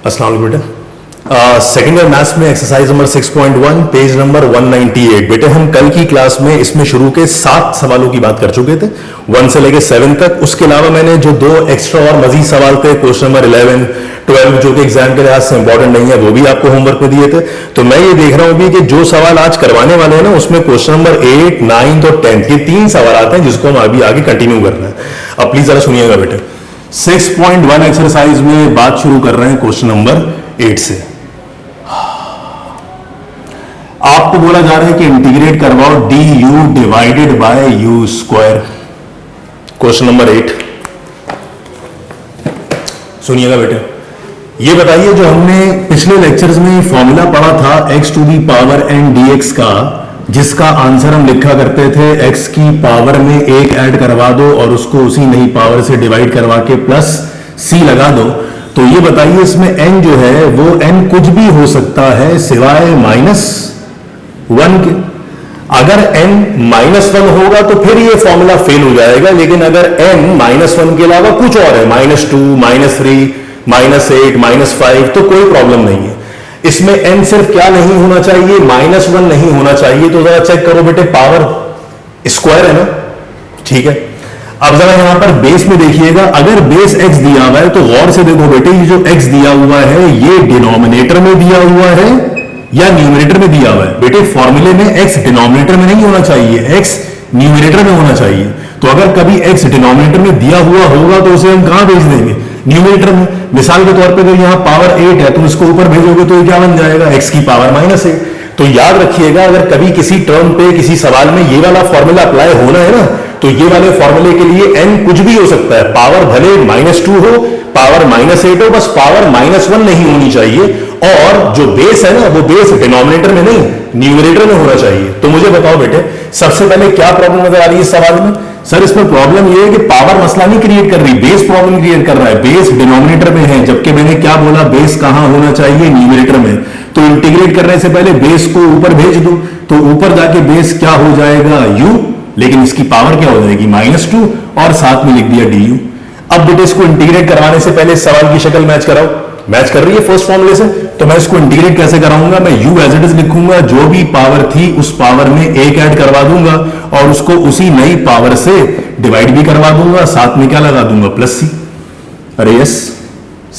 अस्सलाम वालेकुम बेटा। सेकेंड ईयर मैथ्स में एक्सरसाइज नंबर 6.1 पेज नंबर 198। बेटे हम कल की क्लास में इसमें शुरू के 7 सवालों की बात कर चुके थे, 1 से लेकर 7 तक। उसके अलावा मैंने जो 2 एक्स्ट्रा और मजीद सवाल थे, क्वेश्चन नंबर 11, 12 जो कि एग्जाम के लिहाज से इंपॉर्टेंट नहीं है, वो भी आपको होमवर्क में दिए थे। तो मैं ये देख रहा हूं भी कि जो सवाल आज करवाने वाले हैं ना, उसमें क्वेश्चन नंबर 8, 9 और 10 ये 3 सवाल आते हैं जिसको हम अभी आगे कंटिन्यू करना है। अब प्लीज जरा सुनिएगा बेटे। 6.1 एक्सरसाइज में बात शुरू कर रहे हैं क्वेश्चन नंबर 8 से। आपको बोला जा रहा है कि इंटीग्रेट करवाओ D you divided by you square. Question number 8 सुनिएगा बेटे। ये बताइए, जो हमने पिछले लेक्चर्स में फॉर्मूला पढ़ा था x to the power n dx का, जिसका आंसर हम लिखा करते थे x की पावर में 1 ऐड करवा दो और उसको उसी नई पावर से डिवाइड करवा के प्लस c लगा दो। तो ये बताइए इसमें n जो है वो n कुछ भी हो सकता है सिवाय -1 के। अगर n -1 होगा तो फिर ये फॉर्मूला फेल हो जाएगा, लेकिन अगर n -1 के अलावा कुछ और है, -2, -3, -8, -5, तो कोई प्रॉब्लम नहीं है। इसमें n सिर्फ क्या नहीं होना चाहिए, -1 नहीं होना चाहिए। तो जरा चेक करो बेटे, पावर स्क्वायर है ना, ठीक है। अब जरा यहां पर बेस में देखिएगा, अगर बेस x दिया हुआ है तो गौर से देखो बेटे, ये जो x दिया हुआ है ये डिनोमिनेटर में दिया हुआ है या न्यूमरेटर में दिया हुआ है। बेटे फॉर्मूले में x डिनोमिनेटर में नहीं होना चाहिए, x न्यूमरेटर में होना चाहिए। तो अगर कभी x डिनोमिनेटर में दिया हुआ होगा तो उसे हम कहां भेज देंगे, न्यूमरेटर में। मिसाल के तौर पे अगर यहाँ पावर 8 है तो इसको ऊपर भेजोगे तो ये क्या बन जाएगा, x की पावर -8। तो याद रखिएगा, अगर कभी किसी टर्म पे किसी सवाल में ये वाला फॉर्मूला अप्लाई होना है ना, तो ये वाले फॉर्मूले के लिए n कुछ भी हो सकता है। पावर भले -2 हो, पावर -8 हो, बस पावर -1 नहीं होनी चाहिए। और जो बेस है ना, वो बेस डिनोमिनेटर में नहीं न्यूमरेटर में होना चाहिए। तो मुझे बताओ बेटे, सबसे पहले क्या प्रॉब्लम नजर आ रही है इस सवाल में? सर इसमें प्रॉब्लम ये है कि पावर मसला नहीं क्रिएट कर रही, बेस प्रॉब्लम क्रिएट कर रहा है। बेस डिनोमिनेटर में है, जबकि मैंने क्या बोला, बेस कहां होना चाहिए, न्यूमरेटर में। तो इंटीग्रेट करने से पहले बेस को ऊपर भेज दो, तो ऊपर जाके बेस क्या हो जाएगा, u, लेकिन इसकी पावर क्या हो जाएगी, -2, और साथ में लिख दिया du। अब बेटे इसको इंटीग्रेट करवाने से पहले सवाल की शक्ल मैच कराओ। मैच कर रही है फर्स्ट फॉर्मूले से, तो मैं इसको इंटीग्रेट कैसे कराऊंगा, मैं u एज इट इज लिखूंगा, जो भी पावर थी उस पावर में 1 ऐड करवा दूंगा और उसको उसी नई पावर से डिवाइड भी करवा दूंगा, साथ में क्या लगा दूंगा, +c। अरे यस,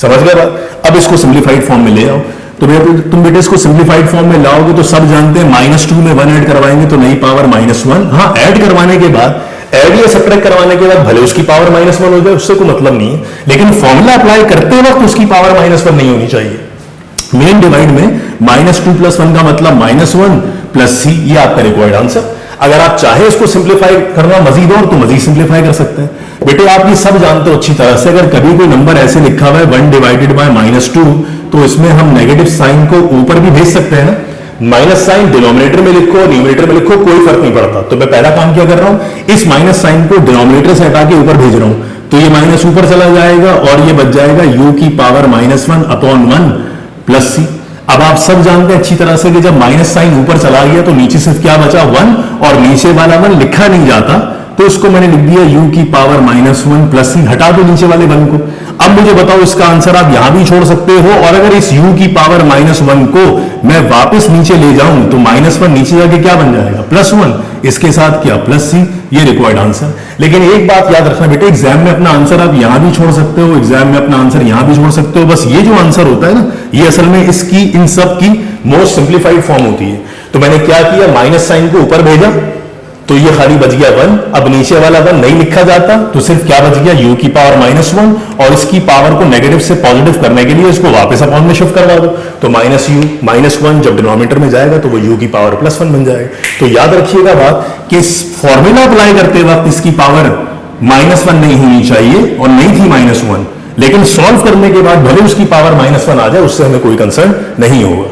समझ गए बात। अब इसको सिंप्लीफाइड फॉर्म में ले आओ। तो तुम बेटे इसको सिंप्लीफाइड फॉर्म में लाओगे तो सब जानते हैं -2 में 1 ऐड करवाएंगे तो नई पावर -1। हाँ, ऐड करवाने के बाद, ऐड या सब्ट्रैक्ट करवाने के बाद भले उसकी पावर -1 हो जाए, उससे कोई मतलब नहीं है, लेकिन फॉर्मूला अप्लाई करते वक्त उसकी पावर -1 नहीं होनी चाहिए। मेन डिवाइड में -2 + 1 का मतलब -1 + c, ये आपका रिक्वायर्ड आंसर। अगर आप चाहे इसको सिंप्लीफाई करना मजीद और तो मजीद सिंप्लीफाई कर सकते हैं। बेटे आप ये सब जानते हो अच्छी तरह से, अगर कभी कोई नंबर ऐसे लिखा हुआ है 1 डिवाइडेड बाय -2, तो इसमें हम नेगेटिव साइन को ऊपर भी भेज सकते हैं ना। माइनस साइन डिनोमिनेटर में लिखो, न्यूमरेटर में लिखो, कोई फर्क नहीं पड़ता। तो मैं पहला काम क्या कर रहा हूं, इस माइनस साइन को डिनोमिनेटर से हटा के ऊपर भेज रहा हूं, तो ये माइनस ऊपर चला जाएगा और ये बच जाएगा u की पावर -1/1 + c। अब आप सब जानते हैं अच्छी तरह से कि जब माइनस साइन ऊपर चला गया तो नीचे सिर्फ क्या बचा, 1, और नीचे वाला 1 लिखा नहीं जाता, तो इसको मैंने लिख दिया u की पावर -1 + c। हटा दो नीचे वाले 1 को। अब मुझे बताओ, इसका आंसर आप यहां भी छोड़ सकते हो, और अगर इस u की पावर -1 को मैं वापस नीचे ले जाऊं तो -1 नीचे जाके क्या बन जाएगा, +1, इसके साथ क्या, +c। ये रिक्वायर्ड आंसर। लेकिन एक बात याद रखना बेटे, एग्जाम में अपना आंसर आप यहां भी छोड़ सकते हो, एग्जाम में अपना आंसर यहां भी छोड़ सकते हो। बस ये जो आंसर होता है ना, ये असल में इसकी इन सब की मोस्ट सिंप्लीफाइड फॉर्म होती है। तो मैंने क्या किया, माइनस साइन को ऊपर भेजा तो ये खाली बच गया 1। अब नीचे वाला 1 नहीं लिखा जाता, तो सिर्फ क्या बच गया, u की पावर -1, और इसकी पावर को नेगेटिव से पॉजिटिव करने के लिए इसको वापस अपॉन में शिफ्ट करवा दो, तो -1 जब डिनोमिनेटर में जाएगा तो वो u की पावर +1 बन जाएगा। तो याद रखिएगा बात कि इस फॉर्मूला अप्लाई करते वक्त इसकी पावर -1 नहीं होनी चाहिए, और नहीं थी -1, लेकिन सॉल्व करने के बाद भले उसकी पावर -1 आ जाए, उससे हमें कोई कंसर्न नहीं होगा।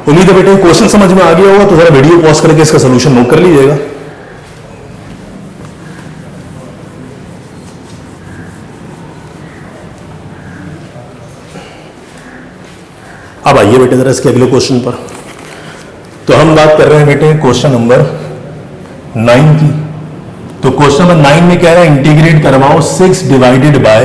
उम्मीद है बेटे क्वेश्चन समझ में आ गया होगा, तो जरा वीडियो पॉज करके इसका सॉल्यूशन नोट कर लीजिएगा। अब आइए बेटे जरा इसके अगले क्वेश्चन पर। तो हम बात कर रहे हैं बेटे क्वेश्चन नंबर 9 की। तो क्वेश्चन नंबर 9 में कह रहा है इंटीग्रेट करवाओ 6 डिवाइडेड बाय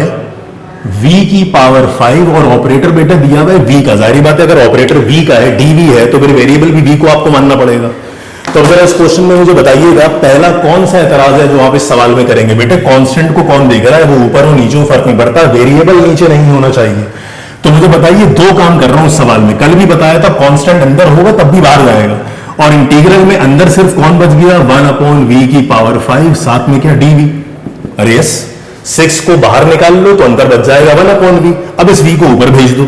v की पावर 5 और ऑपरेटर बेटा दिया हुआ है v का। जाहिर बात है अगर ऑपरेटर v का है, dv है, तो फिर वेरिएबल भी v को आपको मानना पड़ेगा। तो अगर इस क्वेश्चन में मुझे बताइएगा पहला कौन सा एतराज है जो आप इस सवाल में करेंगे। बेटे कांस्टेंट को कौन देख रहा है, वो ऊपर हो नीचे हो फर्क नहीं पड़ता, वेरिएबल नीचे नहीं होना चाहिए। तो मुझे बताइए दो काम कर रहा हूं इस सवाल में। कल भी बताया था कांस्टेंट अंदर होगा तब भी बाहर जाएगा, और इंटीग्रल में अंदर सिर्फ कौन बच गया, 1/v की पावर 5, साथ में क्या dv। अरे यस, 6 को बाहर निकाल लो तो अंदर बच जाएगा 1/v। अब इस v को ऊपर भेज दो,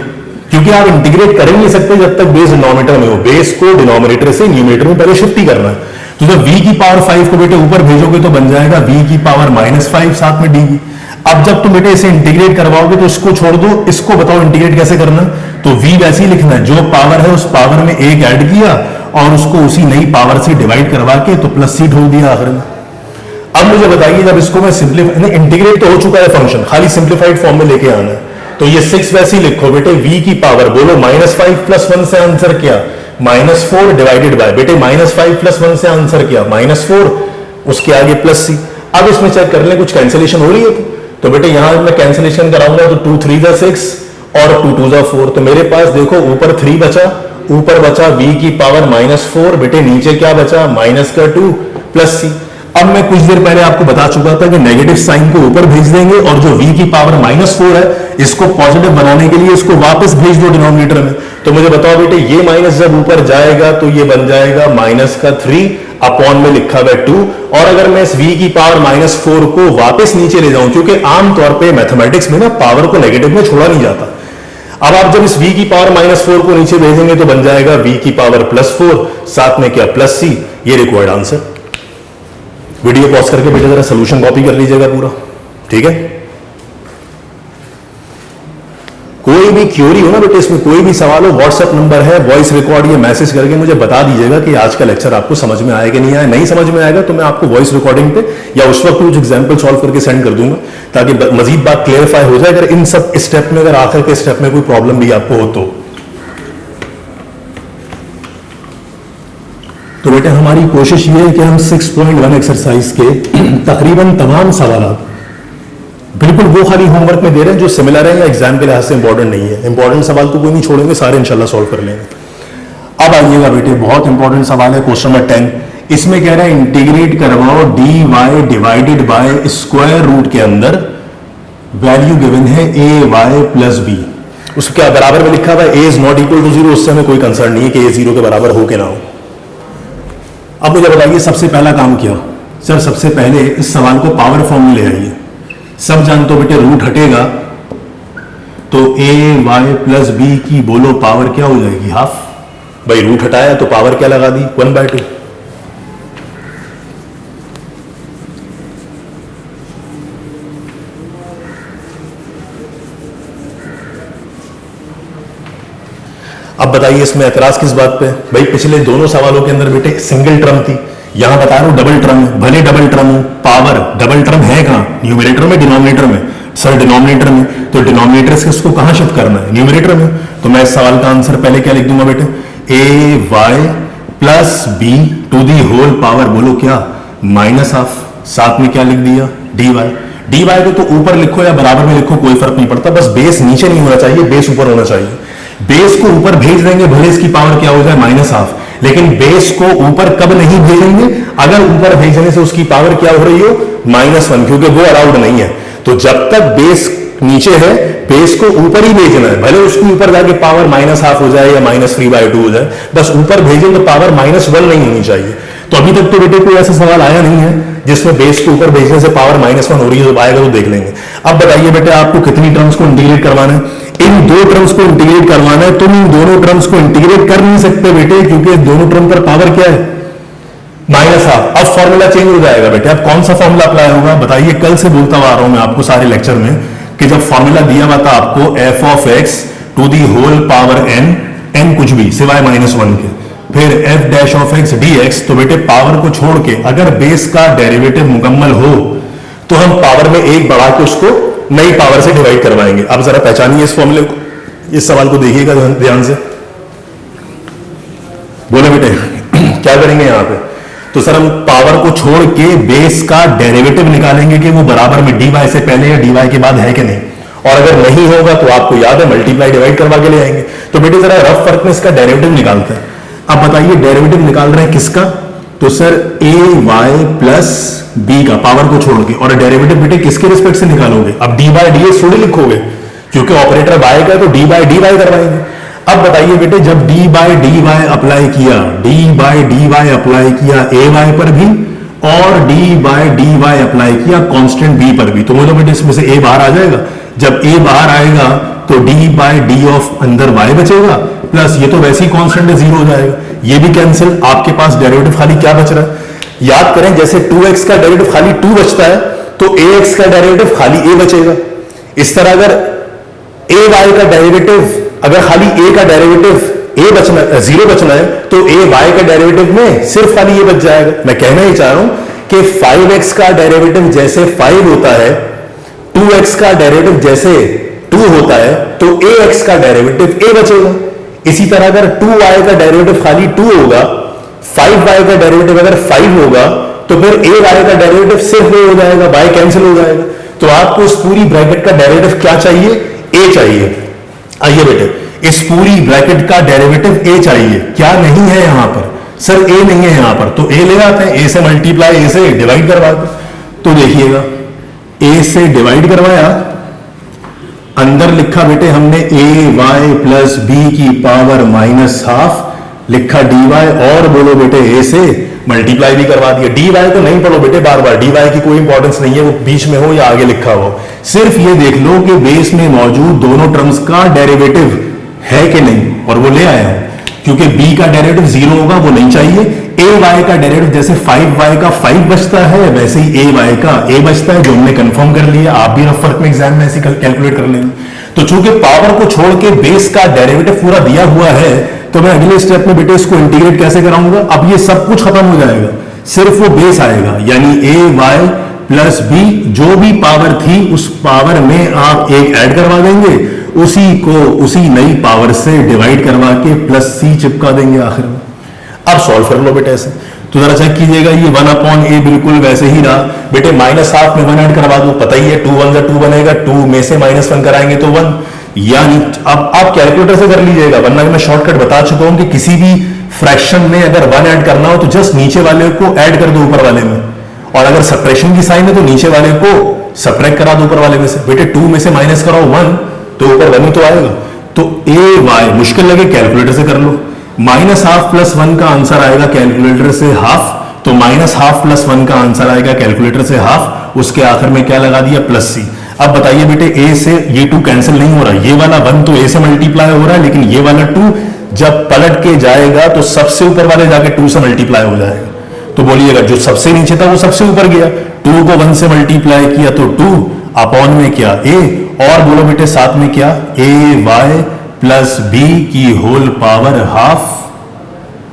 क्योंकि आप इंटीग्रेट कर ही नहीं सकते जब तक बेस डिनोमिनेटर में हो। बेस को डिनोमिनेटर से न्यूमरेटर में पहले शिफ्ट ही करना है। तो जब v की पावर 5 को बेटे ऊपर भेजोगे तो बन जाएगा v की पावर -5 साथ में dv। अब जब तुम बेटे इसे इंटीग्रेट करवाओगे तो इसको छोड़ दो, इसको बताओ इंटीग्रेट कैसे करना। तो v वैसे ही लिखना है, जो पावर है उस पावर में एक ऐड किया और उसको उसी नई पावर से डिवाइड करवा के तो प्लस सी ढोल दिया आखिर में। अब मुझे बताइए जब इसको मैं सिंप्लीफाई, इंटीग्रेट तो हो चुका है फंक्शन, खाली सिंप्लीफाइड फॉर्म में लेके आना है। तो ये 6 वैसे ही लिखो बेटे, v की पावर बोलो -5 + 1 से आंसर क्या, -4 डिवाइडेड बाय, बेटे -5 + 1 से आंसर क्या, -4, उसके आगे प्लस सी। अब इसमें चेक कर लें कुछ कैंसिलेशन हो रही है तो बेटे यहां मैं कैंसिलेशन कराऊंगा तो 2 3 = 6 और 2 2 = 4। तो मेरे पास देखो ऊपर 3 बचा, ऊपर बचा v की पावर -4, बेटे नीचे क्या बचा, -2 प्लस सी। अब मैं कुछ देर पहले आपको बता चुका था कि नेगेटिव साइन को ऊपर भेज देंगे और जो v की पावर -4 है इसको पॉजिटिव बनाने के लिए इसको वापस भेज दो डिनोमिनेटर में। तो मुझे बताओ बेटे ये माइनस जब ऊपर जाएगा तो ये बन जाएगा -3 अपॉन में लिखा हुआ 2। और अगर मैं इस v की पावर -4 को वापस नीचे ले जाऊं, क्योंकि आमतौर पर मैथमेटिक्स में ना पावर को नेगेटिव में छोड़ा नहीं जाता। अब आप जब इस v की पावर -4 को नीचे भेजेंगे तो बन जाएगा v की पावर +4 साथ में क्या प्लस सी। ये रिक्वायर्ड आंसर। वीडियो पॉज करके बेटे जरा सोल्यूशन कॉपी कर लीजिएगा पूरा, ठीक है। कोई भी क्यूरी हो ना बेटे, इसमें कोई भी सवाल हो, व्हाट्सएप नंबर है, वॉइस रिकॉर्ड ये मैसेज करके मुझे बता दीजिएगा कि आज का लेक्चर आपको समझ में आया कि नहीं आया। नहीं समझ में आएगा तो मैं आपको वॉइस रिकॉर्डिंग पे या उस वक्त कुछ एग्जाम्पल सॉल्व करके सेंड कर दूंगा ताकि मजीद बात क्लियरफाई हो जाए। अगर इन सब स्टेप में, अगर आखिर के स्टेप में कोई प्रॉब्लम भी आपको हो तो बेटे हमारी कोशिश ये है कि हम 6.1 एक्सरसाइज के तकरीबन तमाम सवाल बिल्कुल वो खाली होमवर्क में दे रहे हैं जो सिमिलर है या एग्जाम के लिहाज से इंपॉर्टेंट नहीं है। इंपॉर्टेंट सवाल तो कोई नहीं छोड़ेंगे, सारे इंशाल्लाह सॉल्व कर लेंगे। अब आइएगा बेटे, बहुत इंपॉर्टेंट सवाल है क्वेश्चन नंबर 10। इसमें कह रहा है इंटीग्रेट करवाओ dy divided by square root के अंदर वैल्यू गिवन है ay + b। उसके बराबर में लिखा हुआ है a is not equal to 0, उससे हमें कोई कंसर्न नहीं है कि a 0 के बराबर हो के ना हो। अब मुझे बताइए सबसे पहला काम क्या। सर सबसे पहले इस सवाल को पावर फॉर्म में ले आइए। सब जानते हो बेटे रूट हटेगा तो ay + b की बोलो पावर क्या हो जाएगी, हाफ। भाई रूट हटाया तो पावर क्या लगा दी, 1/2। अब बताइए इसमें एतराज किस बात पे। भाई पिछले दोनों सवालों के अंदर बेटे सिंगल टर्म थी, यहां बता रहा हूं डबल टर्म है। भले डबल टर्म हो, पावर डबल टर्म है कहां, न्यूमरेटर में डिनोमिनेटर में। सर डिनोमिनेटर में, तो डिनोमिनेटर से उसको कहां शिफ्ट करना है, न्यूमरेटर में। तो मैं इस सवाल का आंसर पहले क्या लिख दूंगा बेटे, ay + b to the whole power बोलो क्या, -हाफ। साथ में क्या लिख दिया, dy को तो ऊपर लिखो या बराबर में लिखो कोई फर्क नहीं पड़ता, बस बेस नीचे नहीं होना चाहिए, बेस ऊपर होना चाहिए। बेस को ऊपर भेज देंगे भले इसकी पावर क्या हो जाए, -हाफ, लेकिन बेस को ऊपर कब नहीं भेजेंगे, अगर ऊपर भेजने से उसकी पावर क्या हो रही हो, -1, क्योंकि वो अलाउड नहीं है। तो जब तक बेस नीचे है बेस को ऊपर ही भेजना है, भले उसके ऊपर जाके पावर -हाफ हो जाए या -3/2 हो जाए, बस ऊपर भेजें तो पावर -1 नहीं होनी चाहिए। तो अभी तक तो बेटे कोई ऐसा सवाल आया नहीं है जिसमें बेस को ऊपर भेजने से पावर -1 हो रही है, तो आएगा तो देख लेंगे। अब बताइए बेटे आपको कितनी टर्म्स को इंटीग्रेट करवाना है, इन दो टर्म्स को इंटीग्रेट करवाना है। तुम इन दोनों टर्म्स को इंटीग्रेट कर नहीं सकते बेटे, क्योंकि दोनों टर्म पर पावर क्या है, -हाफ। अब फॉर्मूला चेंज हो जाएगा बेटे। अब कौन सा फॉर्मूला अप्लाई होगा बताइए। कल से बोलता आ रहा हूं मैं आपको सारे लेक्चर में कि जब फॉर्मूला दिया हुआ था आपको f(x) to the whole power n कुछ भी सिवाय -1 के, फिर f' dx, तो बेटे पावर को छोड़ के अगर बेस का डेरिवेटिव मुकम्मल हो तो हम पावर में एक बढ़ा के उसको नई पावर से डिवाइड करवाएंगे। अब जरा पहचानिए इस फॉर्मूले को, इस सवाल को देखिएगा ध्यान से। बोले बेटे क्या करेंगे यहां पे, तो सर हम पावर को छोड़ के बेस का डेरिवेटिव निकालेंगे कि वो बराबर में dy से पहले या dy के बाद है कि नहीं। और अगर नहीं होगा तो आपको याद है मल्टीप्लाई डिवाइड करवा के ले आएंगे। तो बेटे जरा रफ फर्क में इसका डेरिवेटिव निकालते हैं। अब बताइए डेरिवेटिव निकाल रहे हैं किसका, तो सर ए वाई प्लस बी का पावर को छोड़ के, और डेरिवेटिव बेटे किसके रिस्पेक्ट से निकालोगे, अब डी बाई डी एक्स थोड़ी लिखोगे क्योंकि ऑपरेटर वाई का है तो डी बाई डी वाई करवाएंगे। अब बताइए बेटे जब D by D Y apply किया, D by D Y apply किया ए वाई पर भी और D by D Y apply किया कांस्टेंट बी पर भी, तो बोलो बेटे इसमें से ए बाहर आ जाएगा। जब ए बाहर आएगा तो डी बाई डी ऑफ अंदर वाई बचेगा प्लस ये तो वैसे ही कांस्टेंट है जीरो हो जाएगा, ये भी कैंसिल। आपके पास डेरिवेटिव खाली क्या बच रहा है, याद करें जैसे 2x का डेरिवेटिव खाली 2 बचता है तो ax का डेरिवेटिव खाली a बचेगा। इस तरह अगर ay का डेरिवेटिव, अगर खाली a का डेरिवेटिव a बचना 0 बचना है तो ay का डेरिवेटिव में सिर्फ खाली a बच जाएगा। मैं कहना ही चाह रहा हूं कि 5x का डेरिवेटिव जैसे 5 होता है, 2x का डेरिवेटिव जैसे 2 होता है तो ax का डेरिवेटिव a बचेगा। इसी तरह अगर 2y का डेरिवेटिव खाली 2 होगा, 5y का डेरिवेटिव अगर 5 होगा तो फिर ay का डेरिवेटिव सिर्फ a हो जाएगा, y कैंसिल हो जाएगा। तो आपको इस पूरी ब्रैकेट का डेरिवेटिव क्या चाहिए, a चाहिए। आइए बेटे इस पूरी ब्रैकेट का डेरिवेटिव a चाहिए, क्या नहीं है यहां पर, सर a नहीं है यहां पर, तो a ले आते हैं, a से मल्टीप्लाई a से डिवाइड करवा दो। तो देखिएगा a से डिवाइड करवाया, अंदर लिखा बेटे हमने ए वाई प्लस बी की पावर माइनस हाफ लिखा डी वाई, और बोलो बेटे ए से मल्टीप्लाई भी करवा दिया। डी वाई तो नहीं पढ़ो बेटे बार बार, डी वाई की कोई इंपॉर्टेंस नहीं है, वो बीच में हो या आगे लिखा हो, सिर्फ ये देख लो कि बेस में मौजूद दोनों टर्म्स का डेरिवेटिव है कि नहीं, और वो ले आया हूं क्योंकि b का डेरिवेटिव 0 होगा वो नहीं चाहिए। ए वाई का डेरिवेटिव जैसे 5y का 5 बचता है वैसे ही ए वाई का a बचता है, जो हमने कंफर्म कर लिया। आप भी रफ फर्क में एग्जाम में ऐसे कैलकुलेट कर लेंगे। तो चूंकि पावर को छोड़ के बेस का डेरिवेटिव पूरा दिया हुआ है तो मैं अगले स्टेप में बेटे इसको इंटीग्रेट कैसे कराऊंगा, अब ये सब कुछ खत्म हो जाएगा, सिर्फ वो बेस आएगा, यानी ए वाई प्लस बी जो भी पावर थी उस पावर में आप एक ऐड करवा देंगे, उसी को उसी नई पावर से डिवाइड करवा के प्लस सी चिपका देंगे आखिर में। अब सॉल्व कर लो बेटे ऐसे, तो जरा चेक कीजिएगा ये 1/a बिल्कुल वैसे ही रहा बेटे, माइनस हाफ में 1 ऐड करवा दो, पता ही है 2 1 2 बनेगा, 2 में से -1 कराएंगे तो 1, यानी अब आप कैलकुलेटर से कर लीजिएगा, वरना मैं शॉर्टकट बता चुका हूं कि किसी भी फ्रैक्शन में अगर 1 ऐड करना हो तो जस्ट नीचे वाले को ऐड कर दो ऊपर वाले में, और अगर सब्ट्रैक्शन की साइन है तो नीचे वाले को सब्ट्रैक्ट करा दो ऊपर वाले में से। बेटे 2 में से माइनस कराओ 1 तो ऊपर 1 ही तो आएगा। तो ए वाई मुश्किल लगे कैलकुलेटर से कर लो, माइनस हाफ प्लस 1 का आंसर आएगा कैलकुलेटर से हाफ, तो माइनस हाफ प्लस 1 का आंसर आएगा कैलकुलेटर से हाफ, उसके आखिर में क्या लगा दिया प्लस सी। अब बताइए बेटे ए से ये 2 कैंसिल नहीं हो रहा, ये वाला 1 तो ए से मल्टीप्लाई हो रहा है, लेकिन ये वाला 2 जब पलट के जाएगा तो सबसे ऊपर वाले जाके 2 से मल्टीप्लाई हो जाएगा। तो बोलिएगा जो सबसे नीचे था वो सबसे ऊपर गया, 2 को 1 से मल्टीप्लाई किया तो 2 अपॉन में क्या a, और बोलो बेटे साथ में क्या ए वाई प्लस बी की होल पावर हाफ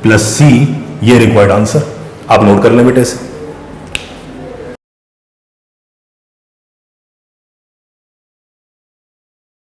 प्लस सी, ये रिक्वायर्ड आंसर आप नोट कर लें बेटे से।